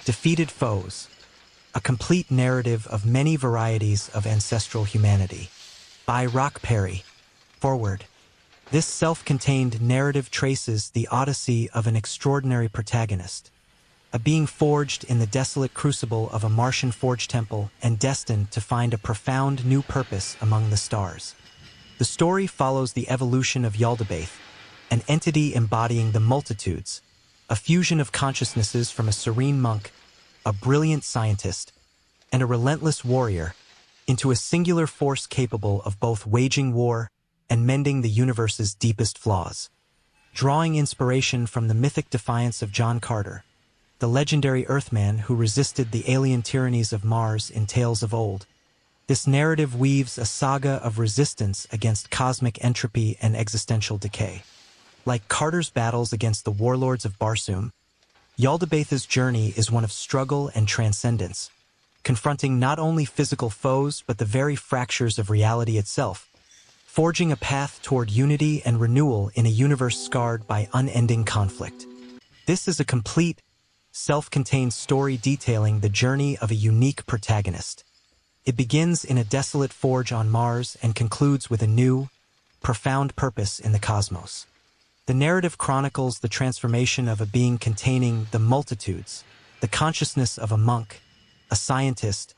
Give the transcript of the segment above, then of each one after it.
Defeated Foes, a complete narrative of many varieties of ancestral humanity. By Rock Perry. Foreword. This self-contained narrative traces the odyssey of an extraordinary protagonist, a being forged in the desolate crucible of a Martian forge temple and destined to find a profound new purpose among the stars. The story follows the evolution of Yaldabaoth, an entity embodying the multitudes, a fusion of consciousnesses from a serene monk, a brilliant scientist, and a relentless warrior, into a singular force capable of both waging war and mending the universe's deepest flaws. Drawing inspiration from the mythic defiance of John Carter, the legendary Earthman who resisted the alien tyrannies of Mars in tales of old, this narrative weaves a saga of resistance against cosmic entropy and existential decay. Like Carter's battles against the warlords of Barsoom, Yaldabaoth's journey is one of struggle and transcendence, confronting not only physical foes but the very fractures of reality itself, forging a path toward unity and renewal in a universe scarred by unending conflict. This is a complete, self-contained story detailing the journey of a unique protagonist. It begins in a desolate forge on Mars and concludes with a new, profound purpose in the cosmos. The narrative chronicles the transformation of a being containing the multitudes, the consciousness of a monk, a scientist,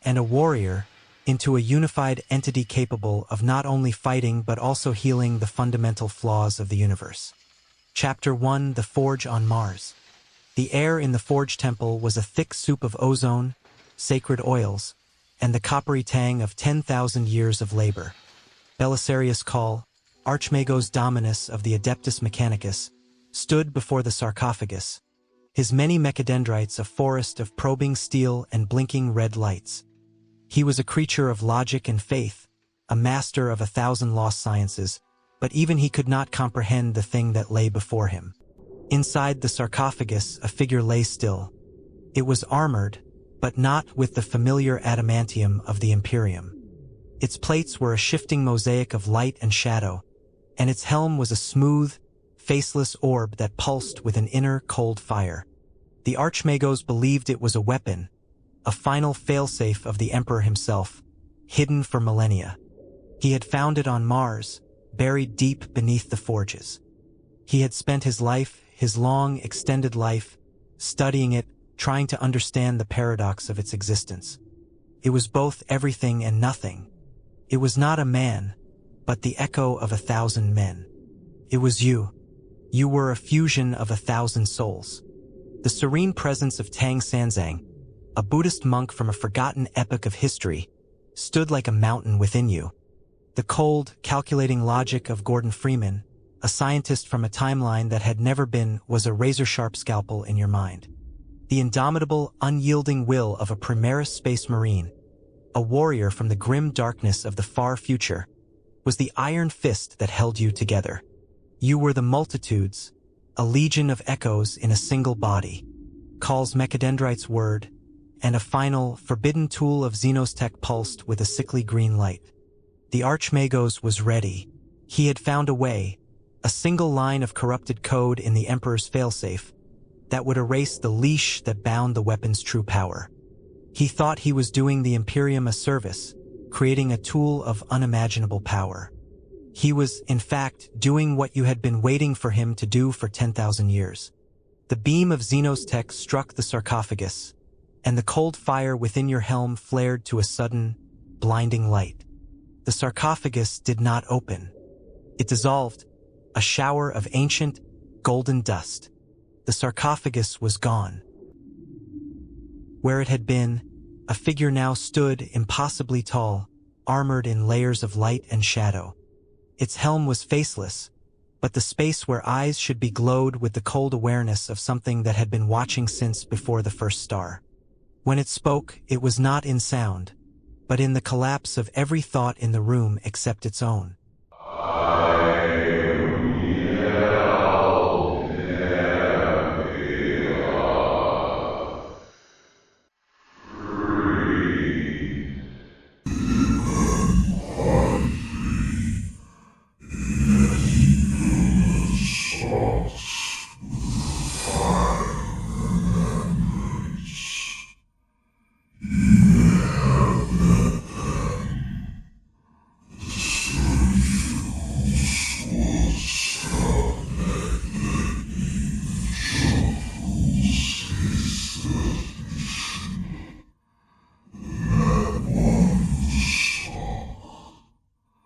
and a warrior, into a unified entity capable of not only fighting but also healing the fundamental flaws of the universe. Chapter 1: The Forge on Mars. The air in the Forge Temple was a thick soup of ozone, sacred oils, and the coppery tang of 10,000 years of labor. Belisarius Call, Archmagos Dominus of the Adeptus Mechanicus, stood before the sarcophagus, his many mechadendrites a forest of probing steel and blinking red lights. He was a creature of logic and faith, a master of 1,000 lost sciences, but even he could not comprehend the thing that lay before him. Inside the sarcophagus, a figure lay still. It was armored, but not with the familiar adamantium of the Imperium. Its plates were a shifting mosaic of light and shadow, and its helm was a smooth, faceless orb that pulsed with an inner, cold fire. The Archmagos believed it was a weapon, a final failsafe of the Emperor himself, hidden for millennia. He had found it on Mars, buried deep beneath the forges. He had spent his life, his long, extended life, studying it, trying to understand the paradox of its existence. It was both everything and nothing. It was not a man, but the echo of 1,000 men. It was you. You were a fusion of 1,000 souls. The serene presence of Tang Sanzang, a Buddhist monk from a forgotten epoch of history, stood like a mountain within you. The cold, calculating logic of Gordon Freeman, a scientist from a timeline that had never been, was a razor-sharp scalpel in your mind. The indomitable, unyielding will of a Primaris space marine, a warrior from the grim darkness of the far future, was the iron fist that held you together. You were the multitudes, a legion of echoes in a single body, Call's mechadendrite's word, and a final, forbidden tool of Xenos tech pulsed with a sickly green light. The Archmagos was ready. He had found a way, a single line of corrupted code in the Emperor's failsafe, that would erase the leash that bound the weapon's true power. He thought he was doing the Imperium a service, creating a tool of unimaginable power. He was, in fact, doing what you had been waiting for him to do for 10,000 years. The beam of Xenos tech struck the sarcophagus, and the cold fire within your helm flared to a sudden, blinding light. The sarcophagus did not open. It dissolved, a shower of ancient, golden dust. The sarcophagus was gone. Where it had been, a figure now stood impossibly tall, armored in layers of light and shadow. Its helm was faceless, but the space where eyes should be glowed with the cold awareness of something that had been watching since before the first star. When it spoke, it was not in sound, but in the collapse of every thought in the room except its own.